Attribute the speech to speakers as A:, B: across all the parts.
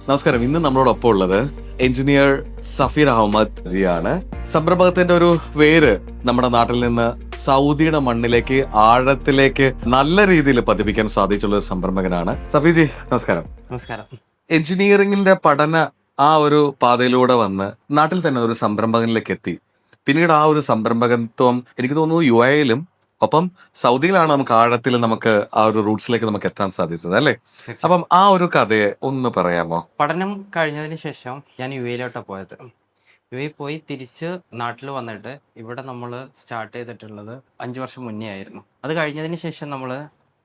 A: നമസ്കാരം. ഇന്ന് നമ്മളോടൊപ്പം ഉള്ളത് എഞ്ചിനീയർ സഫീർ അഹമ്മദ് ജിയാണ്. സംരംഭകത്തിന്റെ ഒരു വേര് നമ്മുടെ നാട്ടിൽ നിന്ന് സൗദിയുടെ മണ്ണിലേക്ക് ആഴത്തിലേക്ക് നല്ല രീതിയിൽ പതിപ്പിക്കാൻ സാധിച്ചുള്ള ഒരു സംരംഭകനാണ്. സഫീർ ജി, നമസ്കാരം.
B: നമസ്കാരം.
A: എഞ്ചിനീയറിംഗിന്റെ പഠന ആ ഒരു പാതയിലൂടെ വന്ന് നാട്ടിൽ തന്നെ ഒരു സംരംഭകനിലേക്ക് എത്തി. പിന്നീട് ആ ഒരു സംരംഭകത്വം എനിക്ക് തോന്നുന്നു യുഎഇയിലും ഒപ്പം സൗദിയിലാണ് നമുക്ക് ആഴത്തിൽ നമുക്ക് ആ ഒരു റൂട്ട്സിലേക്ക് നമുക്ക് എത്താൻ സാധിച്ചത് അല്ലേ? അപ്പം ആ ഒരു കഥയെ ഒന്ന് പറയാമോ?
B: പഠനം കഴിഞ്ഞതിന് ശേഷം ഞാൻ യുഎയിലോട്ടാണ് പോയത്. യുഎഇ പോയി തിരിച്ച് നാട്ടിൽ വന്നിട്ട് ഇവിടെ നമ്മൾ സ്റ്റാർട്ട് ചെയ്തിട്ടുള്ളത് 5 വർഷം മുന്നേ ആയിരുന്നു. അത് കഴിഞ്ഞതിന് ശേഷം നമ്മൾ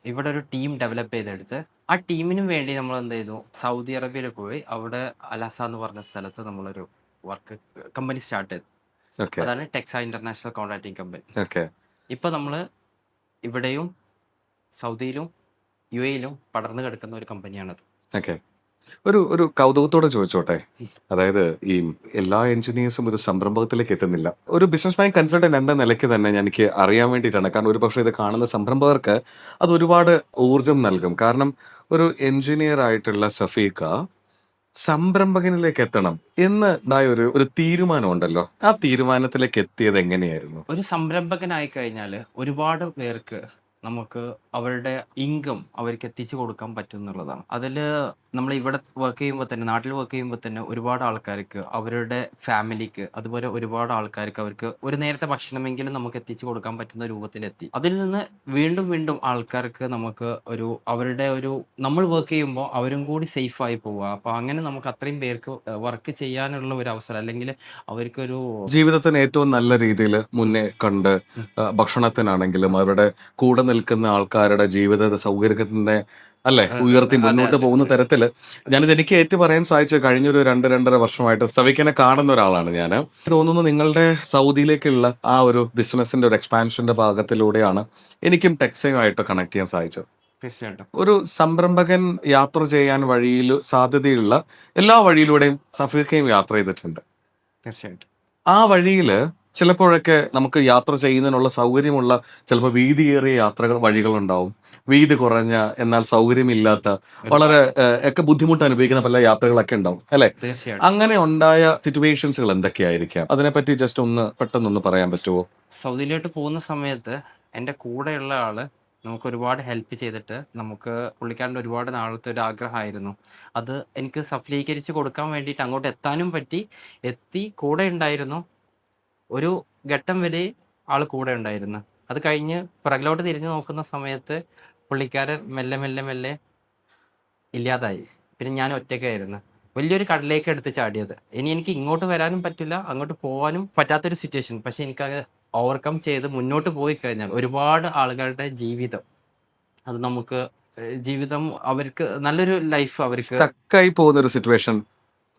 B: ഇവിടെ ഒരു ടീം ഡെവലപ്പ് ചെയ്തെടുത്ത് ആ ടീമിനും വേണ്ടി നമ്മൾ എന്ത് ചെയ്തു, സൗദി അറേബ്യയിൽ പോയി അവിടെ അലാസ എന്ന് പറഞ്ഞ സ്ഥലത്ത് നമ്മളൊരു വർക്ക് കമ്പനി സ്റ്റാർട്ട് ചെയ്തു.
A: ഓക്കെ.
B: അതാണ് ടെക്സ ഇന്റർനാഷണൽ കോൺട്രാക്ടിങ് കമ്പനി.
A: ഓക്കെ.
B: ഇപ്പോൾ നമ്മൾ ഇവിടെയും സൗദിയിലും യുഎയിലും പടർന്നു കിടക്കുന്ന ഒരു കമ്പനിയാണത്.
A: ഓക്കെ. ഒരു ഒരു കൗതുകത്തോടെ ചോദിച്ചോട്ടെ. അതായത് ഈ എല്ലാ എഞ്ചിനീയേഴ്സും ഒരു സംരംഭകത്തിലേക്ക് എത്തുന്നില്ല. ഒരു ബിസിനസ് മാൻ കൺസൾട്ടന്റ് എന്ന നിലയ്ക്ക് തന്നെ എനിക്ക് അറിയാൻ വേണ്ടിയിട്ടാണ്. കാരണം ഒരുപക്ഷെ ഇത് കാണുന്ന സംരംഭകർക്ക് അത് ഒരുപാട് ഊർജം നൽകും. കാരണം ഒരു എഞ്ചിനീയർ ആയിട്ടുള്ള സഫീഖ സംരംഭകനിലേക്ക് എത്തണം എന്ന് ഉണ്ടായ ഒരു ഒരു തീരുമാനം ഉണ്ടല്ലോ. ആ തീരുമാനത്തിലേക്ക് എത്തിയത് എങ്ങനെയായിരുന്നു?
B: ഒരു സംരംഭകനായി കഴിഞ്ഞാൽ ഒരുപാട് പേർക്ക് നമുക്ക് അവരുടെ ഇൻകം അവർക്ക് എത്തിച്ചു കൊടുക്കാൻ പറ്റും എന്നുള്ളതാണ്. അതിൽ നമ്മൾ ഇവിടെ വർക്ക് ചെയ്യുമ്പോൾ തന്നെ, നാട്ടിൽ വർക്ക് ചെയ്യുമ്പോൾ തന്നെ ഒരുപാട് ആൾക്കാർക്ക് അവരുടെ ഫാമിലിക്ക്, അതുപോലെ ഒരുപാട് ആൾക്കാർക്ക് അവർക്ക് ഒരു നേരത്തെ ഭക്ഷണമെങ്കിലും നമുക്ക് എത്തിച്ചു കൊടുക്കാൻ പറ്റുന്ന രൂപത്തിലെത്തി. അതിൽ നിന്ന് വീണ്ടും വീണ്ടും ആൾക്കാർക്ക് നമുക്ക് ഒരു അവരുടെ ഒരു നമ്മൾ വർക്ക് ചെയ്യുമ്പോൾ അവരും കൂടി സേഫായി പോവുക. അപ്പോൾ അങ്ങനെ നമുക്ക് അത്രയും പേർക്ക് വർക്ക് ചെയ്യാനുള്ള ഒരു അവസരം, അല്ലെങ്കിൽ അവർക്കൊരു
A: ജീവിതത്തിന് ഏറ്റവും നല്ല രീതിയിൽ മുന്നേ കണ്ട് ഭക്ഷണത്തിനാണെങ്കിലും അവരുടെ കൂടെ നിൽക്കുന്ന ആൾക്കാരുടെ ജീവിത സൗകര്യത്തിന്റെ അല്ലെ ഉയർത്തി
B: അതെ
A: മുന്നോട്ട്
B: അതെ
A: പോകുന്ന തരത്തില് ഞാനിത് എനിക്ക് ഏറ്റു പറയാൻ സാധിച്ചു. കഴിഞ്ഞൊരു 2-2.5 വർഷമായിട്ട് സവിക്കനെ കാണുന്ന ഒരാളാണ് ഞാൻ. തോന്നുന്നു നിങ്ങളുടെ സൗദിയിലേക്കുള്ള ആ ഒരു ബിസിനസിന്റെ ഒരു എക്സ്പാൻഷന്റെ ഭാഗത്തിലൂടെയാണ് എനിക്കും ടെക്സയുമായിട്ട് കണക്ട് ചെയ്യാൻ സാധിച്ചത്.
B: തീർച്ചയായിട്ടും.
A: ഒരു സംരംഭകൻ യാത്ര ചെയ്യാൻ വഴിയിൽ സാധ്യതയുള്ള എല്ലാ വഴിയിലൂടെയും സഫീഖയും യാത്ര ചെയ്തിട്ടുണ്ട്.
B: തീർച്ചയായിട്ടും.
A: ആ വഴിയില് ചിലപ്പോഴൊക്കെ നമുക്ക് യാത്ര ചെയ്യുന്നതിനുള്ള സൗകര്യമുള്ള ചിലപ്പോൾ വീതിയേറിയ യാത്രകൾ വഴികളുണ്ടാവും. വീതി കുറഞ്ഞ എന്നാൽ സൗകര്യമില്ലാത്ത വളരെ ഒക്കെ ബുദ്ധിമുട്ട് അനുഭവിക്കുന്ന പല യാത്രകളൊക്കെ ഉണ്ടാവും അല്ലെ?
B: തീർച്ചയായിട്ടും.
A: അങ്ങനെ ഉണ്ടായ സിറ്റുവേഷൻസുകൾ എന്തൊക്കെയായിരിക്കാം? അതിനെപ്പറ്റി ജസ്റ്റ് ഒന്ന് പെട്ടെന്നൊന്ന് പറയാൻ പറ്റുമോ?
B: സൗദിയിലോട്ട് പോകുന്ന സമയത്ത് എൻ്റെ കൂടെയുള്ള ആള് നമുക്ക് ഒരുപാട് ഹെൽപ്പ് ചെയ്തിട്ട്, നമുക്ക് പുള്ളിക്കാരൻ്റെ ഒരുപാട് നാളത്തെ ഒരു ആഗ്രഹമായിരുന്നു. അത് എനിക്ക് സഫലീകരിച്ച് കൊടുക്കാൻ വേണ്ടിയിട്ട് അങ്ങോട്ട് എത്താനും പറ്റി. കൂടെ ഉണ്ടായിരുന്നു. ഒരു ഘട്ടം വരെ ആള് കൂടെ ഉണ്ടായിരുന്നു. അത് കഴിഞ്ഞ് പിറകിലോട്ട് തിരിഞ്ഞു നോക്കുന്ന സമയത്ത് പുള്ളിക്കാരൻ മെല്ലെ മെല്ലെ മെല്ലെ ഇല്ലാതായി. പിന്നെ ഞാൻ ഒറ്റയ്ക്കായിരുന്നു. വലിയൊരു കടലേക്ക് എടുത്ത് ചാടിയത്. ഇനി എനിക്ക് ഇങ്ങോട്ട് വരാനും പറ്റില്ല, അങ്ങോട്ട് പോവാനും പറ്റാത്തൊരു സിറ്റുവേഷൻ. പക്ഷെ എനിക്കത് ഓവർകം ചെയ്ത് മുന്നോട്ട് പോയി കഴിഞ്ഞാൽ ഒരുപാട് ആളുകളുടെ ജീവിതം, അത് നമുക്ക് ജീവിതം അവർക്ക് നല്ലൊരു ലൈഫ് അവർക്ക്
A: സ്റ്റക്കായി പോകുന്ന ഒരു സിറ്റുവേഷൻ,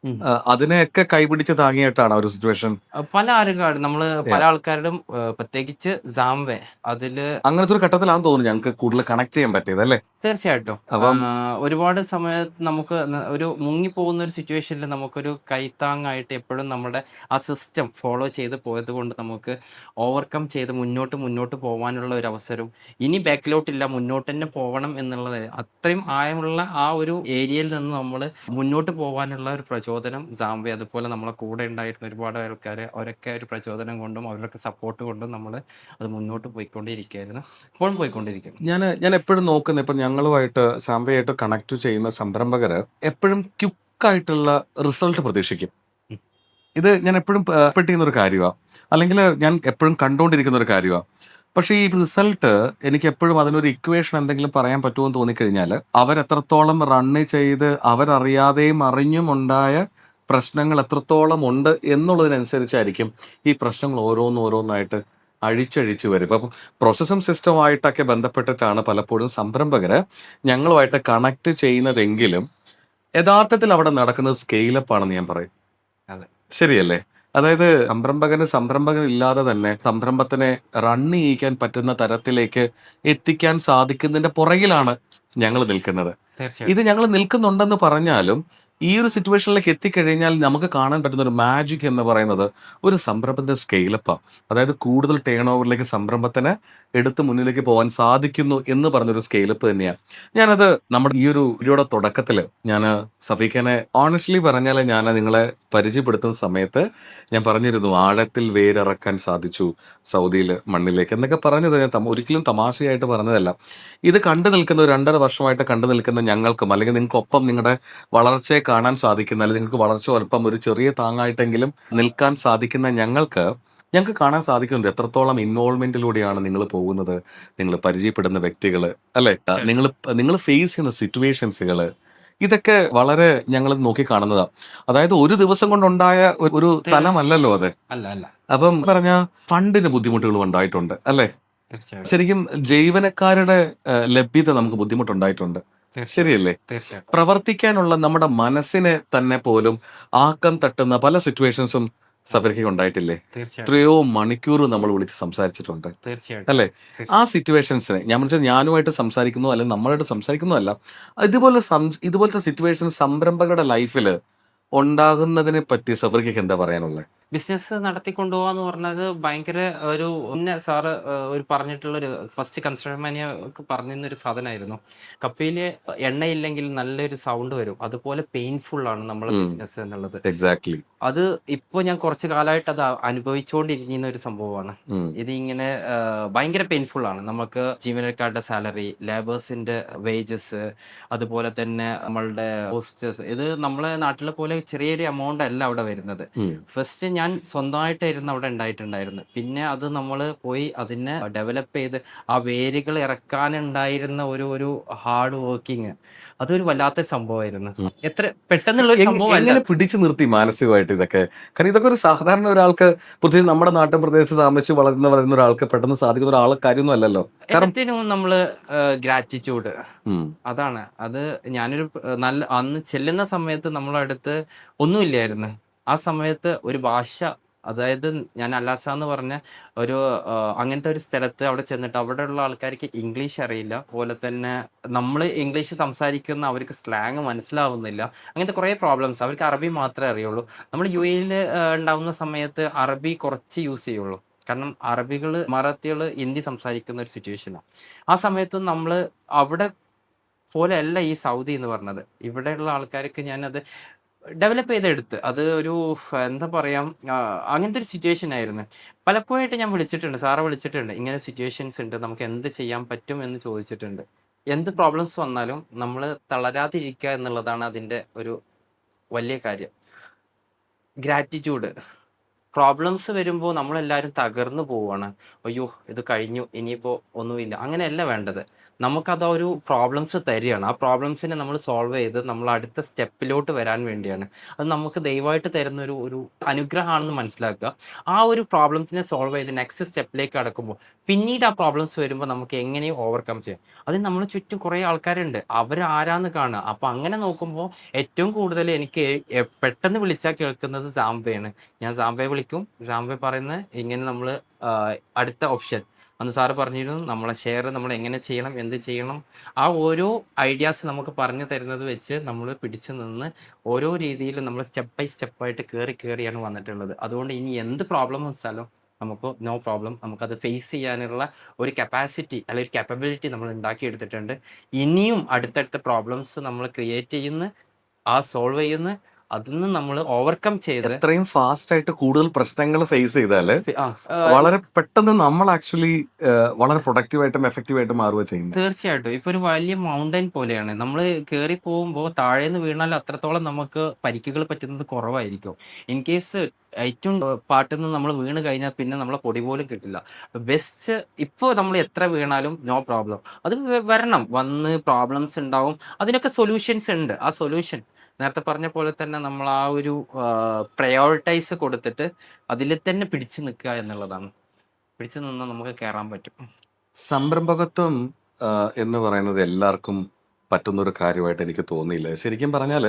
B: ഉം.
A: അതിനെയൊക്കെ കൈപിടിച്ച് താങ്ങിയിട്ടാണ് ആ ഒരു സിറ്റുവേഷൻ.
B: പല ആളുകളും നമ്മള് പല ആൾക്കാരുടെയും പ്രത്യേകിച്ച് സാംവെ അതില്
A: അങ്ങനത്തെ ഒരു ഘട്ടത്തിലാണെന്ന് തോന്നുന്നു ഞങ്ങൾക്ക് കൂടുതൽ കണക്ട് ചെയ്യാൻ പറ്റിയത് അല്ലേ?
B: തീർച്ചയായിട്ടും.
A: അപ്പം
B: ഒരുപാട് സമയത്ത് നമുക്ക് ഒരു മുങ്ങിപ്പോകുന്ന ഒരു സിറ്റുവേഷനിൽ നമുക്കൊരു കൈത്താങ്ങായിട്ട് എപ്പോഴും നമ്മുടെ ആ സിസ്റ്റം ഫോളോ ചെയ്ത് പോയത് കൊണ്ട് നമുക്ക് ഓവർകം ചെയ്ത് മുന്നോട്ട് പോകാനുള്ള ഒരു അവസരവും, ഇനി ബാക്കിലോട്ടില്ല മുന്നോട്ട് തന്നെ പോകണം എന്നുള്ളത്, അത്രയും ആയമുള്ള ആ ഒരു ഏരിയയിൽ നിന്ന് നമ്മൾ മുന്നോട്ട് പോകാനുള്ള ഒരു പ്രചോദനം സാംവെ, അതുപോലെ നമ്മളെ കൂടെ ഉണ്ടായിരുന്ന ഒരുപാട് ആൾക്കാർ, അവരൊക്കെ ഒരു പ്രചോദനം കൊണ്ടും അവരൊക്കെ സപ്പോർട്ട് കൊണ്ടും നമ്മൾ അത് മുന്നോട്ട് പോയിക്കൊണ്ടിരിക്കുകയായിരുന്നു. ഇപ്പോഴും പോയിക്കൊണ്ടിരിക്കുന്നു.
A: ഞാൻ എപ്പോഴും നോക്കുന്നത്, ഇപ്പം ഞങ്ങളുമായിട്ട് സാമ്പയായിട്ട് കണക്ട് ചെയ്യുന്ന സംരംഭകര് എപ്പോഴും ക്വിക്കായിട്ടുള്ള റിസൾട്ട് പ്രതീക്ഷിക്കും.
B: ഉം.
A: ഇത് ഞാൻ എപ്പോഴും എക്സ്പെക്ട് ചെയ്യുന്ന ഒരു കാര്യമാണ്, അല്ലെങ്കിൽ ഞാൻ എപ്പോഴും കണ്ടുകൊണ്ടിരിക്കുന്ന ഒരു കാര്യമാണ്. പക്ഷേ ഈ റിസൾട്ട് എനിക്ക് എപ്പോഴും അതിനൊരു ഇക്വേഷൻ എന്തെങ്കിലും പറയാൻ പറ്റുമോ എന്ന് തോന്നിക്കഴിഞ്ഞാൽ, അവരെത്രത്തോളം റണ്ണ് ചെയ്ത് അവരറിയാതെയും അറിഞ്ഞും ഉണ്ടായ പ്രശ്നങ്ങൾ എത്രത്തോളം ഉണ്ട് എന്നുള്ളതിനനുസരിച്ചായിരിക്കും ഈ പ്രശ്നങ്ങൾ ഓരോന്നോരോന്നായിട്ട് അഴിച്ചഴിച്ച് വരും. അപ്പം പ്രോസസ്സും സിസ്റ്റമായിട്ടൊക്കെ ബന്ധപ്പെട്ടിട്ടാണ് പലപ്പോഴും സംരംഭകര് ഞങ്ങളുമായിട്ട് കണക്ട് ചെയ്യുന്നതെങ്കിലും യഥാർത്ഥത്തിൽ അവിടെ നടക്കുന്നത് സ്കെയിലപ്പ് ആണെന്ന് ഞാൻ പറയും.
B: അതെ.
A: ശരിയല്ലേ? അതായത് സംരംഭകൻ ഇല്ലാതെ തന്നെ സംരംഭത്തിനെ റണ്ണ് ചെയ്യിക്കാൻ പറ്റുന്ന തരത്തിലേക്ക് എത്തിക്കാൻ സാധിക്കുന്നതിന്റെ പുറകിലാണ് ഞങ്ങൾ നിൽക്കുന്നത്.
B: തീർച്ചയായിട്ടും.
A: ഇത് ഞങ്ങൾ നിൽക്കുന്നുണ്ടെന്ന് പറഞ്ഞാലും ഈ ഒരു സിറ്റുവേഷനിലേക്ക് എത്തിക്കഴിഞ്ഞാൽ നമുക്ക് കാണാൻ പറ്റുന്ന ഒരു മാജിക് എന്ന് പറയുന്നത് ഒരു സംരംഭത്തിന്റെ സ്കെയിലപ്പാണ്. അതായത് കൂടുതൽ ടേൺ ഓവറിലേക്ക് സംരംഭത്തിന് എടുത്ത് മുന്നിലേക്ക് പോകാൻ സാധിക്കുന്നു എന്ന് പറഞ്ഞൊരു സ്കെയിലപ്പ് തന്നെയാണ്. ഞാനത് നമ്മുടെ ഈ ഒരു വീഡിയോയുടെ തുടക്കത്തിൽ ഞാൻ സഫീഖനെ ഓണസ്റ്റ്ലി പറഞ്ഞാൽ ഞാൻ നിങ്ങളെ പരിചയപ്പെടുത്തുന്ന സമയത്ത് ഞാൻ പറഞ്ഞിരുന്നു ആഴത്തിൽ വേരിറക്കാൻ സാധിച്ചു സൗദിയിൽ മണ്ണിലേക്ക് എന്നൊക്കെ പറഞ്ഞത് ഞാൻ ഒരിക്കലും തമാശയായിട്ട് പറഞ്ഞതല്ല. ഇത് കണ്ടു നിൽക്കുന്ന ഒരു 2.5 വർഷമായിട്ട് കണ്ടു നിൽക്കുന്ന ഞങ്ങൾക്കും അല്ലെങ്കിൽ നിങ്ങൾക്കൊപ്പം നിങ്ങളുടെ വളർച്ചയെ കാണാൻ സാധിക്കുന്ന അല്ലെങ്കിൽ നിങ്ങൾക്ക് വളർച്ച അല്പം ഒരു ചെറിയ താങ്ങായിട്ടെങ്കിലും നിൽക്കാൻ സാധിക്കുന്ന ഞങ്ങൾക്ക് കാണാൻ സാധിക്കുന്നുണ്ട് എത്രത്തോളം ഇൻവോൾവ്മെന്റിലൂടെയാണ് നിങ്ങൾ പോകുന്നത്, നിങ്ങൾ പരിചയപ്പെടുന്ന വ്യക്തികൾ, അല്ലെ,
B: തീർച്ചയായിട്ടും.
A: നിങ്ങൾ നിങ്ങൾ ഫേസ് ചെയ്യുന്ന സിറ്റുവേഷൻസുകൾ, ഇതൊക്കെ വളരെ ഞങ്ങൾ നോക്കി കാണുന്നതാണ്. അതായത് ഒരു ദിവസം കൊണ്ടുണ്ടായ ഒരു തലമല്ലല്ലോ അത്.
B: അല്ല, അല്ല.
A: അപ്പം പറഞ്ഞ ഫണ്ടിന് ബുദ്ധിമുട്ടുകൾ ഉണ്ടായിട്ടുണ്ട്, അല്ലെ?
B: തീർച്ചയായിട്ടും.
A: ശരിക്കും ജീവനക്കാരുടെ ലഭ്യത നമുക്ക് ബുദ്ധിമുട്ടുണ്ടായിട്ടുണ്ട്,
B: തീർച്ചയായിട്ടും.
A: ശരിയല്ലേ?
B: തീർച്ചയായിട്ടും.
A: പ്രവർത്തിക്കാനുള്ള നമ്മുടെ മനസ്സിനെ തന്നെ പോലും ആക്കം തട്ടുന്ന പല സിറ്റുവേഷൻസും സബർക്ക് ഉണ്ടായിട്ടില്ലേ?
B: തീർച്ചയായിട്ടും.
A: എത്രയോ മണിക്കൂർ നമ്മൾ വിളിച്ച് സംസാരിച്ചിട്ടുണ്ട്,
B: തീർച്ചയായിട്ടും.
A: അല്ലേ? ആ
B: തീർച്ചയായിട്ടും.
A: സിറ്റുവേഷൻസിനെ ഞാൻ മനസ്സിൽ ഞാനുമായിട്ട് സംസാരിക്കുന്നു അല്ലെങ്കിൽ നമ്മളായിട്ട് സംസാരിക്കുന്നു അല്ല, ഇതുപോലത്തെ സിറ്റുവേഷൻ സംരംഭകരുടെ ലൈഫിൽ ഉണ്ടാകുന്നതിനെ പറ്റി സബർക്ക് എന്താ പറയാനുള്ളത്?
B: ബിസിനസ് നടത്തിക്കൊണ്ടുപോകാന്ന് പറഞ്ഞത് ഭയങ്കര ഒരു മുന്നേ സാറ് ഒരു പറഞ്ഞിട്ടുള്ളൊരു ഫസ്റ്റ് കൺസ്ട്രക്ഷൻ മാനിയ പറഞ്ഞിരുന്നൊരു സാധനമായിരുന്നു. കപ്പയിൽ എണ്ണയില്ലെങ്കിൽ നല്ലൊരു സൗണ്ട് വരും. അതുപോലെ പെയിൻഫുൾ ആണ് നമ്മളെ ബിസിനസ് എന്നുള്ളത്.
A: എക്സാക്ട്ലി.
B: അത് ഇപ്പോൾ ഞാൻ കുറച്ച് കാലമായിട്ട് അത് അനുഭവിച്ചുകൊണ്ടിരിക്കുന്ന ഒരു സംഭവമാണ്. ഇതിങ്ങനെ ഭയങ്കര പെയിൻഫുൾ ആണ്. നമുക്ക് ജീവനക്കാരുടെ സാലറി, ലേബേഴ്സിന്റെ വേജസ്, അതുപോലെ തന്നെ നമ്മളുടെ പോസ്റ്റേഴ്സ്, ഇത് നമ്മളെ നാട്ടിലെ പോലെ ചെറിയൊരു എമൗണ്ട് അല്ല അവിടെ വരുന്നത്. ഫസ്റ്റ് ഞാൻ സ്വന്തമായിട്ടായിരുന്നു അവിടെ ഉണ്ടായിട്ടുണ്ടായിരുന്നത്. പിന്നെ അത് നമ്മൾ പോയി അതിനെ ഡെവലപ്പ് ചെയ്ത് ആ വേരുകൾ ഇറക്കാനുണ്ടായിരുന്ന ഒരു ഹാർഡ് വർക്കിംഗ്, അതൊരു വല്ലാത്ത സംഭവമായിരുന്നു. എത്ര പെട്ടെന്നുള്ള ഒരു സംഭവമല്ല.
A: എങ്ങനെ പിടിച്ചു നിർത്തി മാനസികമായിട്ട് ഇതൊക്കെ? കാരണം ഇതൊക്കെ ഒരു സാധാരണ ഒരാൾക്ക്, പ്രത്യേകിച്ച് നമ്മുടെ നാട്ടിൻ പ്രദേശത്ത് താമസിച്ച് വളരുന്ന ഒരാൾക്ക് പെട്ടെന്ന് സാധിക്കുന്ന ഒരാളെ കാര്യമൊന്നും അല്ലല്ലോ. കാരണം
B: എല്ലാത്തിനും നമ്മള് ഗ്രാറ്റിറ്റ്യൂഡ്, അതാണ്. അത് ഞാനൊരു നല്ല അന്ന് ചെല്ലുന്ന സമയത്ത് നമ്മളെ അടുത്ത് ഒന്നുമില്ലായിരുന്നു. ആ സമയത്ത് ഒരു ഭാഷ, അതായത് ഞാൻ അലാസ എന്ന് പറഞ്ഞ ഒരു അങ്ങനത്തെ ഒരു സ്ഥലത്ത് അവിടെ ചെന്നിട്ട് അവിടെയുള്ള ആൾക്കാർക്ക് ഇംഗ്ലീഷ് അറിയില്ല. അതുപോലെ തന്നെ നമ്മൾ ഇംഗ്ലീഷ് സംസാരിക്കുന്ന അവർക്ക് സ്ലാങ് മനസ്സിലാവുന്നില്ല. അങ്ങനത്തെ കുറേ പ്രോബ്ലംസ്. അവർക്ക് അറബി മാത്രമേ അറിയുള്ളൂ. നമ്മൾ യു എയിൽ ഉണ്ടാവുന്ന സമയത്ത് അറബി കുറച്ച് യൂസ് ചെയ്യുള്ളൂ. കാരണം മറാത്തികൾ ഹിന്ദി സംസാരിക്കുന്ന ഒരു സിറ്റുവേഷനാണ്. ആ സമയത്തും നമ്മൾ അവിടെ പോലെയല്ല ഈ സൗദി എന്ന് പറഞ്ഞത്. ഇവിടെയുള്ള ആൾക്കാർക്ക് ഞാനത് ഡെവലപ്പ് ചെയ്തെടുത്ത് അത് ഒരു എന്താ പറയാ, അങ്ങനത്തെ ഒരു സിറ്റുവേഷൻ ആയിരുന്നു. പലപ്പോഴായിട്ട് ഞാൻ വിളിച്ചിട്ടുണ്ട്, സാറെ വിളിച്ചിട്ടുണ്ട്. ഇങ്ങനെ സിറ്റുവേഷൻസ് ഉണ്ട്, നമുക്ക് എന്ത് ചെയ്യാൻ പറ്റും എന്ന് ചോദിച്ചിട്ടുണ്ട്. എന്ത് പ്രോബ്ലംസ് വന്നാലും നമ്മൾ തളരാതിരിക്കുക എന്നുള്ളതാണ് അതിൻ്റെ ഒരു വലിയ കാര്യം. ഗ്രാറ്റിറ്റ്യൂഡ്. പ്രോബ്ലംസ് വരുമ്പോൾ നമ്മളെല്ലാവരും തകർന്നു പോവുകയാണ്. അയ്യോ ഇത് കഴിഞ്ഞു, ഇനിയിപ്പോൾ ഒന്നുമില്ല, അങ്ങനെയല്ല വേണ്ടത്. നമുക്കത് ഒരു പ്രോബ്ലംസ് തരികയാണ്. ആ പ്രോബ്ലംസിനെ നമ്മൾ സോൾവ് ചെയ്ത് നമ്മൾ അടുത്ത സ്റ്റെപ്പിലോട്ട് വരാൻ വേണ്ടിയാണ്. അത് നമുക്ക് ദൈവമായിട്ട് തരുന്ന ഒരു അനുഗ്രഹമാണെന്ന് മനസ്സിലാക്കുക. ആ ഒരു പ്രോബ്ലംസിനെ സോൾവ് ചെയ്ത് നെക്സ്റ്റ് സ്റ്റെപ്പിലേക്ക് കടക്കുമ്പോൾ പിന്നീട് ആ പ്രോബ്ലംസ് വരുമ്പോൾ നമുക്ക് എങ്ങനെയും ഓവർകം ചെയ്യാം. അതിന് നമ്മളെ ചുറ്റും കുറേ ആൾക്കാരുണ്ട്, അവർ ആരാന്ന് കാണുക. അപ്പോൾ അങ്ങനെ നോക്കുമ്പോൾ ഏറ്റവും കൂടുതൽ എനിക്ക് പെട്ടെന്ന് വിളിച്ചാൽ കേൾക്കുന്നത് സാംബയാണ്. ഞാൻ സാംബയെ വിളിക്കും. സാംബ പറയുന്നത് ഇങ്ങനെ നമ്മൾ അടുത്ത ഓപ്ഷൻ, അന്ന് സാറ് പറഞ്ഞിരുന്നു നമ്മളെ ഷെയർ നമ്മൾ എങ്ങനെ ചെയ്യണം, എന്ത് ചെയ്യണം, ആ ഓരോ ഐഡിയാസ് നമുക്ക് പറഞ്ഞു തരുന്നത് വെച്ച് നമ്മൾ പിടിച്ചു നിന്ന് ഓരോ രീതിയിലും നമ്മൾ സ്റ്റെപ്പ് ബൈ സ്റ്റെപ്പായിട്ട് കയറിയാണ് വന്നിട്ടുള്ളത്. അതുകൊണ്ട് ഇനി എന്ത് പ്രോബ്ലം വെച്ചാലും നമുക്ക് നോ പ്രോബ്ലം, നമുക്കത് ഫേസ് ചെയ്യാനുള്ള ഒരു കപ്പാസിറ്റി അല്ലെങ്കിൽ ഒരു capability നമ്മൾ ഉണ്ടാക്കിയെടുത്തിട്ടുണ്ട്. ഇനിയും അടുത്തടുത്ത പ്രോബ്ലംസ് നമ്മൾ ക്രിയേറ്റ് ചെയ്യുന്ന, ആ സോൾവ് ചെയ്യുന്ന, അതിന്ന് നമ്മൾ ഓവർകം ചെയ്ത്
A: എത്രയും ഫാസ്റ്റ് ആയിട്ട് കൂടുതൽ പ്രശ്നങ്ങൾ ഫേസ് ചെയ്താല്
B: ആ,
A: വളരെ പെട്ടെന്ന് നമ്മൾ ആക്ച്വലി വളരെ പ്രൊഡക്റ്റീവായിട്ടും എഫക്റ്റീവായിട്ടും മാറുക ചെയ്യുന്നത്.
B: തീർച്ചയായിട്ടും. ഇപ്പൊ ഒരു വലിയ മൗണ്ടൻ പോലെയാണ്. നമ്മള് കേറി പോകുമ്പോൾ താഴേന്ന് വീണാൽ അത്രത്തോളം നമുക്ക് പരിക്കുകൾ പറ്റുന്നത് കുറവായിരിക്കും. ഇൻ കേസ് ഏറ്റവും പാട്ടിന്ന് നമ്മൾ വീണ് കഴിഞ്ഞാൽ പിന്നെ നമ്മളെ പൊടി പോലും കിട്ടില്ല. ബെസ്റ്റ് ഇപ്പോൾ നമ്മൾ എത്ര വീണാലും നോ പ്രോബ്ലം. അത് വരണം. വന്ന് പ്രോബ്ലംസ് ഉണ്ടാവും. അതിനൊക്കെ സൊല്യൂഷൻസ് ഉണ്ട്. ആ സൊല്യൂഷൻ നേരത്തെ പറഞ്ഞ പോലെ തന്നെ നമ്മൾ ആ ഒരു പ്രയോറിറ്റൈസ് കൊടുത്തിട്ട് അതിൽ തന്നെ പിടിച്ചു നിൽക്കുക എന്നുള്ളതാണ്. പിടിച്ചു നിന്നാൽ നമുക്ക് കയറാൻ പറ്റും.
A: സംരംഭകത്വം എന്ന് പറയുന്നത് എല്ലാവർക്കും പറ്റുന്ന ഒരു കാര്യമായിട്ട് എനിക്ക് തോന്നിയില്ല. ശരിക്കും പറഞ്ഞാൽ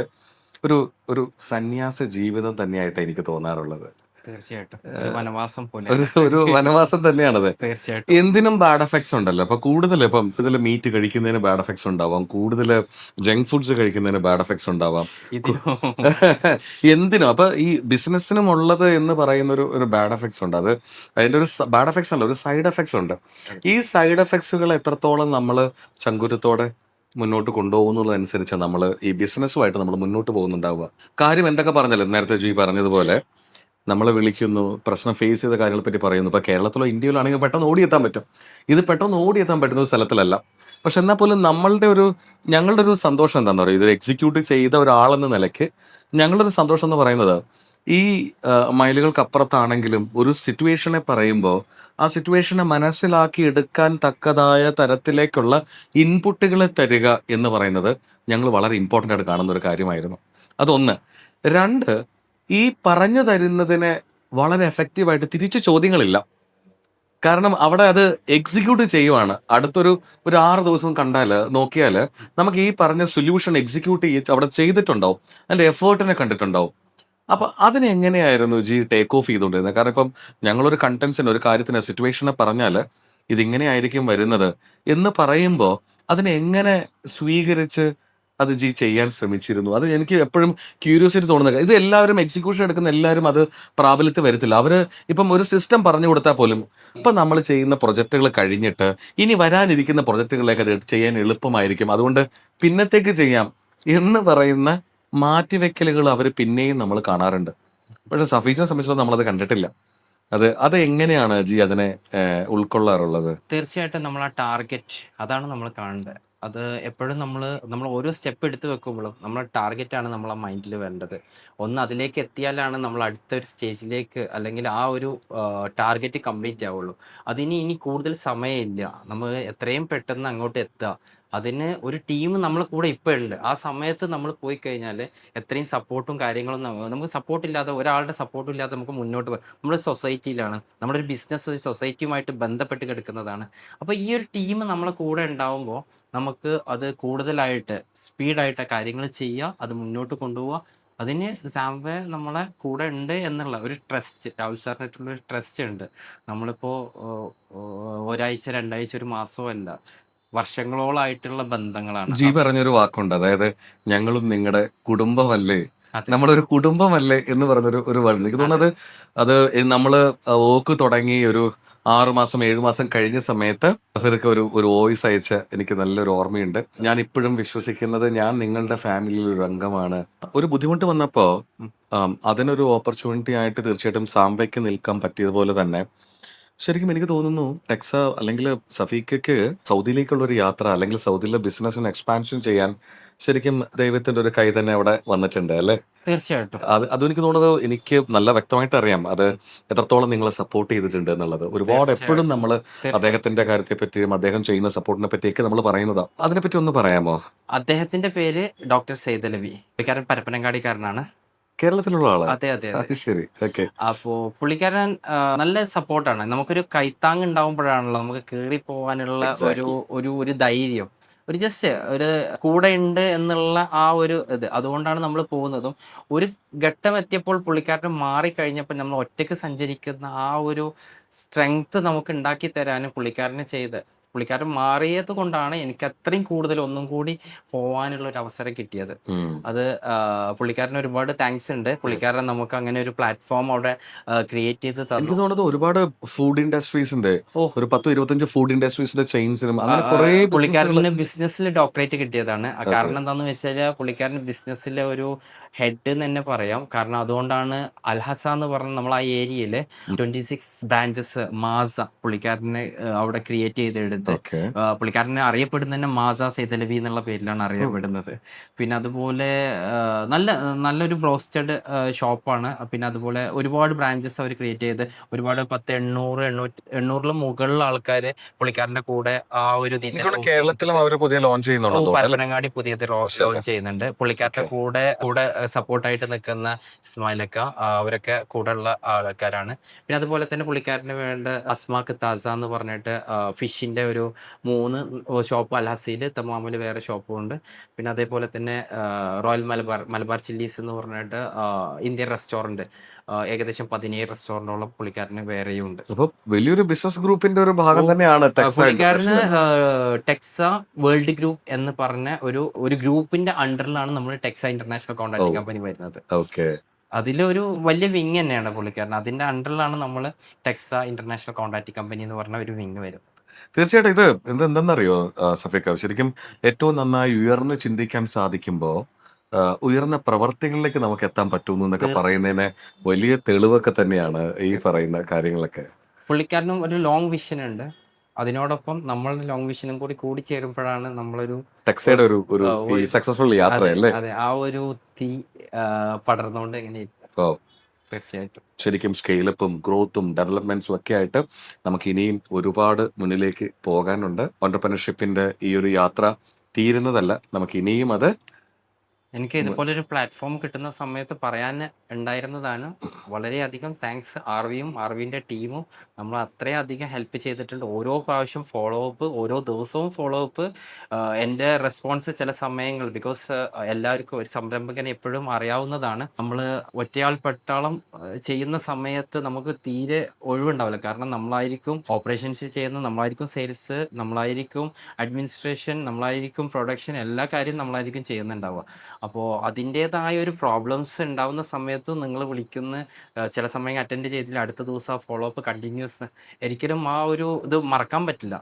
A: ഒരു ഒരു സന്യാസ ജീവിതം തന്നെയായിട്ട് എനിക്ക് തോന്നാറുള്ളത്.
B: തീർച്ചയായിട്ടും. ഒരു വനവാസം പോലെ.
A: ഒരു വനവാസം തന്നെയാണത്.
B: തീർച്ചയായിട്ടും.
A: എന്തിനും ബാഡ് എഫക്ട്സ് ഉണ്ടല്ലോ. അപ്പൊ കൂടുതൽ മീറ്റ് കഴിക്കുന്നതിന് ബാഡ് എഫക്ട്സ് ഉണ്ടാവാം. കൂടുതൽ ജങ്ക് ഫുഡ്സ് കഴിക്കുന്നതിന് ബാഡ് എഫക്ട്സ് ഉണ്ടാവാം. കു-
B: ഇതിനും
A: എന്തിനും അപ്പൊ ഈ ബിസിനസ്സിനും ഉള്ളത് എന്ന് പറയുന്ന ഒരു ബാഡ് എഫക്ട്സ് ഉണ്ട്. അത് അതിന്റെ ഒരു ബാഡ് എഫക്ട്സ് അല്ല, ഒരു സൈഡ് എഫക്ട്സ് ഉണ്ട്. ഈ സൈഡ് എഫക്ട്സുകൾ എത്രത്തോളം നമ്മൾ ചങ്കുറ്റത്തോടെ മുന്നോട്ട് കൊണ്ടുപോകുന്നതനുസരിച്ച് നമ്മൾ ഈ ബിസിനസ്സുമായിട്ട് നമ്മൾ മുന്നോട്ട് പോകുന്നുണ്ടാവുക. കാര്യം എന്തൊക്കെ പറഞ്ഞാലും നേരത്തെ ജി പറഞ്ഞതുപോലെ നമ്മളെ വിളിക്കുന്നു, പ്രശ്നം ഫേസ് ചെയ്ത കാര്യങ്ങളെ പറ്റി പറയുന്നു. ഇപ്പോൾ കേരളത്തിലോ ഇന്ത്യയിലോ ആണെങ്കിൽ പെട്ടെന്ന് ഓടിയെത്താൻ പറ്റും. ഇത് പെട്ടെന്ന് ഓടിയെത്താൻ പറ്റുന്ന ഒരു സ്ഥലത്തിലല്ല. പക്ഷെ എന്നാൽ പോലും ഞങ്ങളുടെ ഒരു സന്തോഷം എന്താണെന്ന് പറയുക, ഇത് എക്സിക്യൂട്ട് ചെയ്ത ഒരാളെന്ന നിലയ്ക്ക് ഞങ്ങളുടെ ഒരു സന്തോഷം എന്ന് പറയുന്നത് ഈ മൈലുകൾക്കപ്പുറത്താണെങ്കിലും ഒരു സിറ്റുവേഷനെ പറയുമ്പോൾ ആ സിറ്റുവേഷനെ മനസ്സിലാക്കി എടുക്കാൻ തക്കതായ തരത്തിലേക്കുള്ള ഇൻപുട്ടുകളെ തരിക എന്ന് പറയുന്നത് ഞങ്ങൾ വളരെ ഇമ്പോർട്ടൻ്റ് ആയിട്ട് കാണുന്ന ഒരു കാര്യമായിരുന്നു. അതൊന്ന്. രണ്ട്, ഈ പറഞ്ഞു തരുന്നതിനെ വളരെ എഫക്റ്റീവായിട്ട് തിരിച്ചു ചോദ്യങ്ങളില്ല. കാരണം അവിടെ അത് എക്സിക്യൂട്ട് ചെയ്യുവാണ്. ഒരു 6 ദിവസം നോക്കിയാൽ നമുക്ക് ഈ പറഞ്ഞ സൊല്യൂഷൻ എക്സിക്യൂട്ട് അവിടെ ചെയ്തിട്ടുണ്ടാവും. അതിന്റെ എഫേർട്ടിനെ കണ്ടിട്ടുണ്ടാവും. അപ്പൊ അതിനെ എങ്ങനെയായിരുന്നു ജി ടേക്ക് ഓഫ് ചെയ്തുകൊണ്ടിരുന്നത്? കാരണം ഇപ്പം ഞങ്ങളൊരു കണ്ടന്റ്സിന് ഒരു കാര്യത്തിന് സിറ്റുവേഷനെ പറഞ്ഞാൽ ഇതിങ്ങനെയായിരിക്കും വരുന്നത് എന്ന് പറയുമ്പോൾ അതിനെ എങ്ങനെ സ്വീകരിച്ച് അത് ജി ചെയ്യാൻ ശ്രമിച്ചിരുന്നു? അത് എനിക്ക് എപ്പോഴും ക്യൂരിയോസിറ്റി തോന്നുന്നത്. ഇത് എല്ലാവരും എക്സിക്യൂഷൻ എടുക്കുന്ന എല്ലാവരും അത് പ്രാബല്യത്തിൽ വരത്തില്ല. അവര് ഇപ്പം ഒരു സിസ്റ്റം പറഞ്ഞു കൊടുത്താൽ പോലും ഇപ്പം നമ്മൾ ചെയ്യുന്ന പ്രൊജക്റ്റുകൾ കഴിഞ്ഞിട്ട് ഇനി വരാനിരിക്കുന്ന പ്രൊജക്റ്റുകളിലേക്ക് അത് ചെയ്യാൻ എളുപ്പമായിരിക്കും, അതുകൊണ്ട് പിന്നത്തേക്ക് ചെയ്യാം എന്ന് പറയുന്ന മാറ്റിവെക്കലുകൾ അവർ പിന്നെയും നമ്മൾ കാണാറുണ്ട്. പക്ഷെ സഫീജിനെ സംബന്ധിച്ചിടത്തോളം നമ്മളത് കണ്ടിട്ടില്ല. അത് എങ്ങനെയാണ് ജി അതിനെ ഉൾക്കൊള്ളാറുള്ളത്?
B: തീർച്ചയായിട്ടും നമ്മൾ ആ ടാർഗറ്റ് അതാണ് നമ്മൾ കാണേണ്ടത്. അത് എപ്പോഴും നമ്മൾ ഓരോ സ്റ്റെപ്പ് എടുത്ത് വെക്കുമ്പോഴും നമ്മളെ ടാർഗറ്റാണ് നമ്മളെ മൈൻഡിൽ വരേണ്ടത്. ഒന്ന് അതിലേക്ക് എത്തിയാലാണ് നമ്മൾ അടുത്തൊരു സ്റ്റേജിലേക്ക് അല്ലെങ്കിൽ ആ ഒരു ടാർഗറ്റ് കംപ്ലീറ്റ് ആവുള്ളൂ. ഇനി കൂടുതൽ സമയമില്ല. നമ്മൾ എത്രയും പെട്ടെന്ന് അങ്ങോട്ട് എത്തുക. അതിന് ഒരു ടീം നമ്മളെ കൂടെ ഇപ്പോൾ ഉണ്ട്. ആ സമയത്ത് നമ്മൾ പോയി കഴിഞ്ഞാൽ എത്രയും സപ്പോർട്ടും കാര്യങ്ങളും നമുക്ക് സപ്പോർട്ടില്ലാതെ, ഒരാളുടെ സപ്പോർട്ടും ഇല്ലാതെ നമുക്ക് മുന്നോട്ട് പോകാം. നമ്മൾ സൊസൈറ്റിയിലാണ്, നമ്മുടെ ഒരു ബിസിനസ് സൊസൈറ്റിയുമായിട്ട് ബന്ധപ്പെട്ട് കിടക്കുന്നതാണ്. അപ്പോൾ ഈ ഒരു ടീം നമ്മളെ കൂടെ ഉണ്ടാവുമ്പോൾ നമുക്ക് അത് കൂടുതലായിട്ട് സ്പീഡായിട്ട് കാര്യങ്ങൾ ചെയ്യുക, അത് മുന്നോട്ട് കൊണ്ടുപോവുക. അതിന് സാംവേ നമ്മളെ കൂടെ ഉണ്ട് എന്നുള്ള ഒരു ട്രസ്റ്റ്, രാഹുൽ സാറിനായിട്ടുള്ള ഒരു ട്രസ്റ്റ് ഉണ്ട്. നമ്മളിപ്പോൾ ഒരാഴ്ച, 2 ആഴ്ച, ഒരു മാസമോ അല്ല, വർഷങ്ങളോളായിട്ടുള്ള ബന്ധങ്ങളാണ്.
A: ജി പറഞ്ഞൊരു വാക്കുണ്ട്, അതായത് ഞങ്ങളും നിങ്ങളുടെ കുടുംബമല്ലേ,
B: അതെ,
A: നമ്മുടെ ഒരു കുടുംബമല്ലേ എന്ന് പറഞ്ഞൊരു വേർഡ്. എനിക്ക്
B: അതെ,
A: തോന്നുന്നത് അത് നമ്മള് വോക്ക് തുടങ്ങി ഒരു 6 മാസം 7 മാസം കഴിഞ്ഞ സമയത്ത് അവർക്ക് ഒരു വോയിസ് അയച്ച എനിക്ക് നല്ലൊരു ഓർമ്മയുണ്ട്. ഞാൻ ഇപ്പോഴും വിശ്വസിക്കുന്നത് ഞാൻ നിങ്ങളുടെ ഫാമിലിയിൽ ഒരു അംഗമാണ്. ഒരു ബുദ്ധിമുട്ട് വന്നപ്പോ
B: ഉം,
A: അതിനൊരു ഓപ്പർച്യൂണിറ്റി ആയിട്ട് തീർച്ചയായിട്ടും സാംബയ്ക്ക് നിൽക്കാൻ പറ്റിയതുപോലെ തന്നെ ശരിക്കും എനിക്ക് തോന്നുന്നു അല്ലെങ്കിൽ സഫീക്കയ്ക്ക് സൗദിയിലേക്കുള്ള ഒരു യാത്ര അല്ലെങ്കിൽ സൗദിയിലെ ബിസിനസ്സിന് എക്സ്പാൻഷൻ ചെയ്യാൻ ശരിക്കും ദൈവത്തിന്റെ ഒരു കൈ തന്നെ അവിടെ വന്നിട്ടുണ്ട് അല്ലെ?
B: തീർച്ചയായിട്ടും.
A: അതെനിക്ക് തോന്നുന്നത് എനിക്ക് നല്ല വ്യക്തമായിട്ട് അറിയാം അത് എത്രത്തോളം നിങ്ങളെ സപ്പോർട്ട് ചെയ്തിട്ടുണ്ട് എന്നുള്ളത്. ഒരുപാട് എപ്പോഴും
B: തീർച്ചയായിട്ടും.
A: നമ്മൾ
B: തീർച്ചയായിട്ടും.
A: അദ്ദേഹത്തിന്റെ കാര്യത്തെ പറ്റിയും അദ്ദേഹം ചെയ്യുന്ന സപ്പോർട്ടിനെ പറ്റിയൊക്കെ നമ്മൾ പറയുന്നതാ. അതിനെപ്പറ്റി ഒന്ന് പറയാമോ?
B: അദ്ദേഹത്തിന്റെ പേര് ഡോക്ടർ സെയ്തലവി. പുള്ളിക്കാരൻ പരപ്പനങ്ങാടിക്കാരനാണ്.
A: കേരളത്തിലുള്ള ആള്?
B: അതെ, അതെ, അതെ.
A: അത് ശരി, ഓക്കെ.
B: അപ്പോ പുള്ളിക്കാരൻ നല്ല സപ്പോർട്ടാണ്. നമുക്കൊരു കൈത്താങ് ഉണ്ടാവുമ്പോഴാണല്ലോ നമുക്ക് കേറി പോവാനുള്ള ഒരു
A: എക്സാക്ട്ലി.
B: ഒരു ഒരു ധൈര്യം. ജസ്റ്റ് ഒരു കൂടെ ഉണ്ട് എന്നുള്ള ആ ഒരു ഇത്. അതുകൊണ്ടാണ് നമ്മൾ പോകുന്നതും. ഒരു ഘട്ടം എത്തിയപ്പോൾ പുള്ളിക്കാരൻ മാറിക്കഴിഞ്ഞപ്പോൾ നമ്മൾ ഒറ്റയ്ക്ക് സഞ്ചരിക്കുന്ന ആ ഒരു സ്ട്രെങ്ത് നമുക്ക് ഉണ്ടാക്കി തരാനും പുള്ളിക്കാരൻ മാറിയത് കൊണ്ടാണ് എനിക്ക് അത്രയും കൂടുതൽ ഒന്നും കൂടി പോവാനുള്ള ഒരു അവസരം കിട്ടിയത്. അത് പുള്ളിക്കാരന് ഒരുപാട് താങ്ക്സ് ഉണ്ട്. പുള്ളിക്കാരൻ നമുക്ക് അങ്ങനെ ഒരു പ്ലാറ്റ്ഫോം അവിടെ ക്രിയേറ്റ് ചെയ്ത്
A: എനിക്ക്
B: തന്നു.
A: തോന്നുന്നത് ഒരുപാട് ഫുഡ് ഇൻഡസ്ട്രീസിന്റെ
B: ഓ,
A: ഒരു 10-25 ഫുഡ് ഇൻഡസ്ട്രീസിന്റെ ചെയിൻസിനും അങ്ങനെ കുറെ ബിസിനസ്സുകൾ.
B: പുള്ളിക്കാരന് ബിസിനസ്സിൽ ഡോക്ടറേറ്റ് കിട്ടിയതാണ്.
A: ഓക്കെ.
B: കാരണം എന്താന്ന് വെച്ചാൽ പുള്ളിക്കാരൻ ബിസിനസ്സിലെ ഒരു ഹെഡ് എന്ന് തന്നെ പറയാം. കാരണം അതുകൊണ്ടാണ് അൽഹസ എന്ന് പറഞ്ഞ നമ്മൾ ആ ഏരിയയിൽ 26 ബ്രാഞ്ചസ് മാസ പുള്ളിക്കാരനെ അവിടെ ക്രിയേറ്റ് ചെയ്തെടുത്ത്,
A: ഓക്കെ.
B: പുള്ളിക്കാരനെ അറിയപ്പെടുന്ന തന്നെ മാസ സെയ്തലവി എന്നുള്ള പേരിലാണ് അറിയപ്പെടുന്നത്. പിന്നെ അതുപോലെ നല്ലൊരു ബ്രോസ്റ്റഡ് ഷോപ്പാണ്. പിന്നെ അതുപോലെ ഒരുപാട് ബ്രാഞ്ചസ് അവർ ക്രിയേറ്റ് ചെയ്ത് ഒരുപാട് 800 മുകളിൽ ആൾക്കാർ പുള്ളിക്കാരന്റെ കൂടെ ആ ഒരു
A: എനിക്കോട് കേരളത്തിലും അവർ പുതിയ ലോഞ്ച് ചെയ്യുന്നുണ്ടോ തോന്നുന്നു അല്ലേ?
B: പരപ്പനങ്ങാടി പുതിയത്
A: മാഷാഅല്ലാ.
B: ലോഞ്ച് ചെയ്യുന്നുണ്ട്. പുള്ളിക്കാരുടെ
A: ഓക്കെ.
B: കൂടെ സപ്പോർട്ടായിട്ട് നിൽക്കുന്ന ഇസ്മായിലക്ക, അവരൊക്കെ കൂടെ ഉള്ള ആൾക്കാരാണ്. പിന്നെ അതുപോലെ തന്നെ പുള്ളിക്കാരന് വേണ്ട അസ്മാക്ക് താസ എന്ന് പറഞ്ഞിട്ട് ഫിഷിന്റെ ഒരു 3 ഷോപ്പ് അൽഹസയിൽ, തമാമിൽ വേറെ ഷോപ്പും ഉണ്ട്. പിന്നെ അതേപോലെ തന്നെ റോയൽ മലബാർ ചില്ലീസ് എന്ന് പറഞ്ഞിട്ട് ഇന്ത്യൻ റെസ്റ്റോറൻറ്റ് ഏകദേശം 17 റെസ്റ്റോറൻറ്റോളം പുള്ളിക്കാരന് വേറെയും ഉണ്ട്.
A: അപ്പൊ വലിയൊരു ബിസിനസ് ഗ്രൂപ്പിന്റെ ഒരു ഭാഗം തന്നെയാണ് ടെക്സ
B: പുള്ളിക്കാരന്
A: ഇന്റർനാഷണൽ.
B: ടെക്സ വേൾഡ് ഗ്രൂപ്പ് എന്ന് പറഞ്ഞ ഒരു ഗ്രൂപ്പിന്റെ അണ്ടറിലാണ് നമ്മൾ ടെക്സ ഇന്റർനാഷണൽ കോൺട്രാക്ടിംഗ് കമ്പനി വരുന്നത്.
A: ഓക്കെ.
B: അതിലൊരു വലിയ വിങ് തന്നെയാണ് പുള്ളിക്കാരൻ. അതിന്റെ അണ്ടറിലാണ് നമ്മൾ ടെക്സ ഇന്റർനാഷണൽ കോൺട്രാക്ടിംഗ് കമ്പനി എന്ന് പറഞ്ഞ ഒരു വിങ് വരും.
A: തീർച്ചയായിട്ടും ഇത് എന്തെന്നറിയോ സഫീക്ക, ശരിക്കും ഏറ്റവും നന്നായി ഉയർന്ന് ചിന്തിക്കാൻ സാധിക്കുമ്പോൾ ഉയർന്ന പ്രവർത്തികളിലേക്ക് നമുക്ക് എത്താൻ പറ്റുന്നു എന്നൊക്കെ പറയുന്നതിന് വലിയ തെളിവൊക്കെ തന്നെയാണ് ഈ പറയുന്ന കാര്യങ്ങളൊക്കെ.
B: പുള്ളിക്കാരനും ഒരു ലോങ് വിഷൻ ഉണ്ട്. അതിനോടൊപ്പം നമ്മളുടെ ലോങ് വിഷനും കൂടി ചേരുമ്പോഴാണ് നമ്മളൊരു
A: ടെക്സയുടെ ഒരു സക്സസ്ഫുൾ യാത്ര അല്ലേ?
B: അതെ, ആ ഒരു തീ പടർന്നുകൊണ്ട് എങ്ങനെ തീർച്ചയായിട്ടും
A: ശരിക്കും സ്കെയിലപ്പും ഗ്രോത്തും ഡെവലപ്മെന്റ്സും ഒക്കെ ആയിട്ട് നമുക്ക് ഇനിയും ഒരുപാട് മുന്നിലേക്ക് പോകാനുണ്ട്. ഓന്റർപ്രണർഷിപ്പിന്റെ ഈ ഒരു യാത്ര തീരുന്നതല്ല, നമുക്ക് ഇനിയും അത്.
B: എനിക്ക് ഇതുപോലൊരു പ്ലാറ്റ്ഫോം കിട്ടുന്ന സമയത്ത് പറയാൻ ഉണ്ടായിരുന്നതാണ്, വളരെയധികം താങ്ക്സ് ആർവിൻ്റെ ടീമും നമ്മൾ അത്രയധികം ഹെൽപ്പ് ചെയ്തിട്ടുണ്ട്. ഓരോ പ്രാവശ്യം ഫോളോ അപ്പ്, ഓരോ ദിവസവും ഫോളോ അപ്പ്. എൻ്റെ റെസ്പോൺസ് ചില സമയങ്ങൾ, ബിക്കോസ് എല്ലാവർക്കും ഒരു സംരംഭകനെ എപ്പോഴും അറിയാവുന്നതാണ്, നമ്മൾ ഒറ്റയാൾ പട്ടാളം ചെയ്യുന്ന സമയത്ത് നമുക്ക് തീരെ ഒഴിവുണ്ടാവില്ല. കാരണം നമ്മളായിരിക്കും ഓപ്പറേഷൻസ് ചെയ്യുന്നത്, നമ്മളായിരിക്കും സെയിൽസ്, നമ്മളായിരിക്കും അഡ്മിനിസ്ട്രേഷൻ, നമ്മളായിരിക്കും പ്രൊഡക്ഷൻ, എല്ലാ കാര്യവും നമ്മളായിരിക്കും ചെയ്യുന്നുണ്ടാവുക. അപ്പോൾ അതിൻ്റേതായ ഒരു പ്രോബ്ലംസ് ഉണ്ടാവുന്ന സമയത്തും നിങ്ങൾ വിളിക്കുന്ന ചില സമയം അറ്റൻഡ് ചെയ്തില്ല, അടുത്ത ദിവസം ആ ഫോളോ അപ്പ് കണ്ടിന്യൂസ്, ഒരിക്കലും ആ ഒരു ഇത് മറക്കാൻ പറ്റില്ല.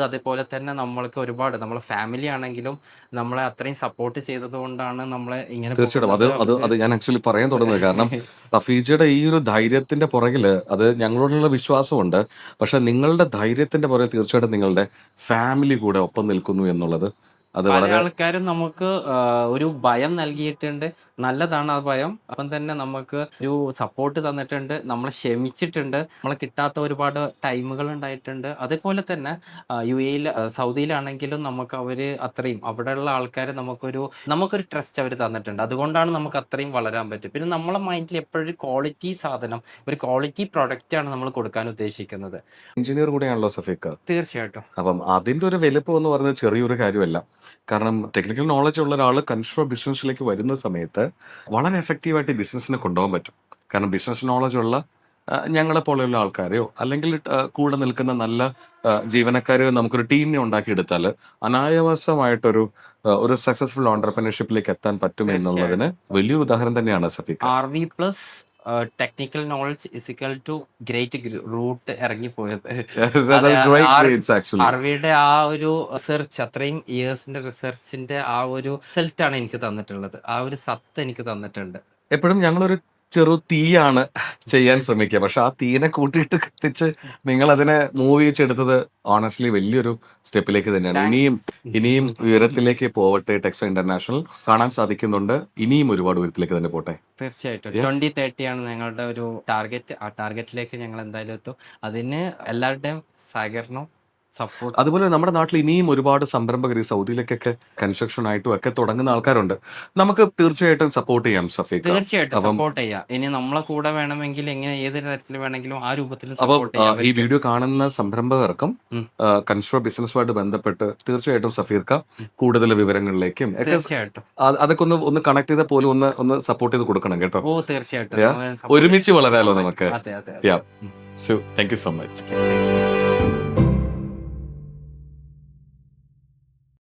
B: അതേപോലെ തന്നെ നമ്മൾക്ക് ഒരുപാട് നമ്മളെ ഫാമിലി ആണെങ്കിലും നമ്മളെ അത്രയും സപ്പോർട്ട് ചെയ്തത് കൊണ്ടാണ് നമ്മളെ ഇങ്ങനെ.
A: തീർച്ചയായിട്ടും അത് ഞാൻ ആക്ച്വലി പറയാൻ തുടങ്ങുന്നത്. കാരണം റഫീജയുടെ ഈ ഒരു ധൈര്യത്തിന്റെ പുറകില് അത് ഞങ്ങളോടുള്ള വിശ്വാസമുണ്ട്. പക്ഷെ നിങ്ങളുടെ ധൈര്യത്തിന്റെ പുറകിൽ തീർച്ചയായിട്ടും നിങ്ങളുടെ ഫാമിലി കൂടെ ഒപ്പം നിൽക്കുന്നു എന്നുള്ളത് അത്
B: പല
A: വളരെ.
B: ആൾക്കാരും നമുക്ക് ഒരു ഭയം നൽകിയിട്ടുണ്ട്. നല്ലതാണ് ആ ഭയം. അപ്പം തന്നെ നമുക്ക് ഒരു സപ്പോർട്ട് തന്നിട്ടുണ്ട്, നമ്മളെ ക്ഷമിച്ചിട്ടുണ്ട്, നമ്മളെ കിട്ടാത്ത ഒരുപാട് ടൈമുകൾ ഉണ്ടായിട്ടുണ്ട്. അതേപോലെ തന്നെ UAE സൗദിയിലാണെങ്കിലും നമുക്ക് അവര് അത്രയും അവിടെയുള്ള ആൾക്കാർ നമുക്കൊരു ട്രസ്റ്റ് അവർ തന്നിട്ടുണ്ട്. അതുകൊണ്ടാണ് നമുക്ക് അത്രയും വളരാൻ പറ്റും. പിന്നെ നമ്മളെ മൈൻഡിൽ എപ്പോഴും ഒരു ക്വാളിറ്റി സാധനം, ഒരു ക്വാളിറ്റി പ്രൊഡക്റ്റ് ആണ് നമ്മൾ കൊടുക്കാൻ ഉദ്ദേശിക്കുന്നത്.
A: എഞ്ചിനീയർ കൂടെയാണല്ലോ സഫീക്ക.
B: തീർച്ചയായിട്ടും
A: അപ്പം അതിന്റെ ഒരു വലിപ്പം എന്ന് പറയുന്നത് ചെറിയൊരു കാര്യമല്ല. കാരണം ടെക്നിക്കൽ നോളജ് ഉള്ള ഒരാൾ കൺസ്യൂമർ ബിസിനസ്സിലേക്ക് വരുന്ന സമയത്ത് വളരെ എഫക്റ്റീവായിട്ട് ഈ ബിസിനസ്സിനെ കൊണ്ടുപോകാൻ പറ്റും. കാരണം ബിസിനസ് നോളജ് ഉള്ള ഞങ്ങളെ പോലെയുള്ള ആൾക്കാരെയോ അല്ലെങ്കിൽ കൂടെ നിൽക്കുന്ന നല്ല ജീവനക്കാരെയോ നമുക്കൊരു ടീമിനെ ഉണ്ടാക്കിയെടുത്താൽ അനായാസമായിട്ടൊരു ഒരു സക്സസ്ഫുൾ ഓണ്ടർപ്രണർഷിപ്പിലേക്ക് എത്താൻ പറ്റും എന്നുള്ളതിന് വലിയൊരു ഉദാഹരണം തന്നെയാണ് സഫീക്ക.
B: RV plus technical knowledge is equal to great route ഇറങ്ങിപ്പോയത്. അറബിയുടെ ആ ഒരു റിസർച്ച്, അത്രയും ഇയേഴ്സിന്റെ റിസർച്ചിന്റെ ആ ഒരു റിസൾട്ടാണ് എനിക്ക് തന്നിട്ടുള്ളത്. ആ ഒരു സത്ത് എനിക്ക് തന്നിട്ടുണ്ട്.
A: എപ്പോഴും ഞങ്ങളൊരു ചെറു തീയാണ് ചെയ്യാൻ ശ്രമിക്കുക, പക്ഷെ ആ തീനെ കൂട്ടിയിട്ട് കത്തിച്ച് നിങ്ങൾ അതിനെ മൂവ് ചെയ്തെടുത്തത് ഓണസ്റ്റ്ലി വലിയൊരു സ്റ്റെപ്പിലേക്ക് തന്നെയാണ്. ഇനിയും ഉയരത്തിലേക്ക് പോവട്ടെ. ടെക്സ ഇന്റർനാഷണൽ കാണാൻ സാധിക്കുന്നുണ്ട്, ഇനിയും ഒരുപാട് ഉയരത്തിലേക്ക് തന്നെ പോട്ടെ.
B: തീർച്ചയായിട്ടും 2030 ആണ് ഞങ്ങളുടെ ഒരു ടാർഗറ്റ്. ആ ടാർഗറ്റിലേക്ക് ഞങ്ങൾ എന്തായാലും എത്തും. അതിന് എല്ലാവരുടെയും സഹകരണം, സപ്പോർട്ട്.
A: അതുപോലെ നമ്മുടെ നാട്ടിൽ ഇനിയും ഒരുപാട് സംരംഭകർ സൗദിയിലേക്കൊക്കെ കൺസ്ട്രക്ഷൻ ആയിട്ടും ഒക്കെ തുടങ്ങുന്ന ആൾക്കാരുണ്ട്. നമുക്ക് തീർച്ചയായിട്ടും സപ്പോർട്ട് ചെയ്യാം സഫീഖ.
B: തീർച്ചയായിട്ടും സപ്പോർട്ട് ചെയ്യാം. ഇനി നമ്മളെ കൂടെ വേണമെങ്കിൽ എങ്ങനെ ഏത് തരത്തിൽ വേണമെങ്കിലും ആ രൂപത്തിൽ
A: അപ്പോൾ
B: സപ്പോർട്ട് ചെയ്യാം.
A: ഈ വീഡിയോ കാണുന്ന സംരംഭകർക്കും കൺസ്ട്രക്ഷൻ ബിസിനസ്സുമായിട്ട് ബന്ധപ്പെട്ട് തീർച്ചയായിട്ടും സഫീർക്ക കൂടുതൽ വിവരങ്ങളിലേക്കും ഒക്കെ
B: തീർച്ചയായിട്ടും
A: അതൊക്കെ ഒന്ന് കണക്ട് ചെയ്ത പോലും ഒന്ന് സപ്പോർട്ട് ചെയ്ത് കൊടുക്കണം കേട്ടോ.
B: തീർച്ചയായിട്ടും
A: ഒരുമിച്ച് വളരാലോ നമുക്ക്.
B: അതെ.
A: So thank you so much.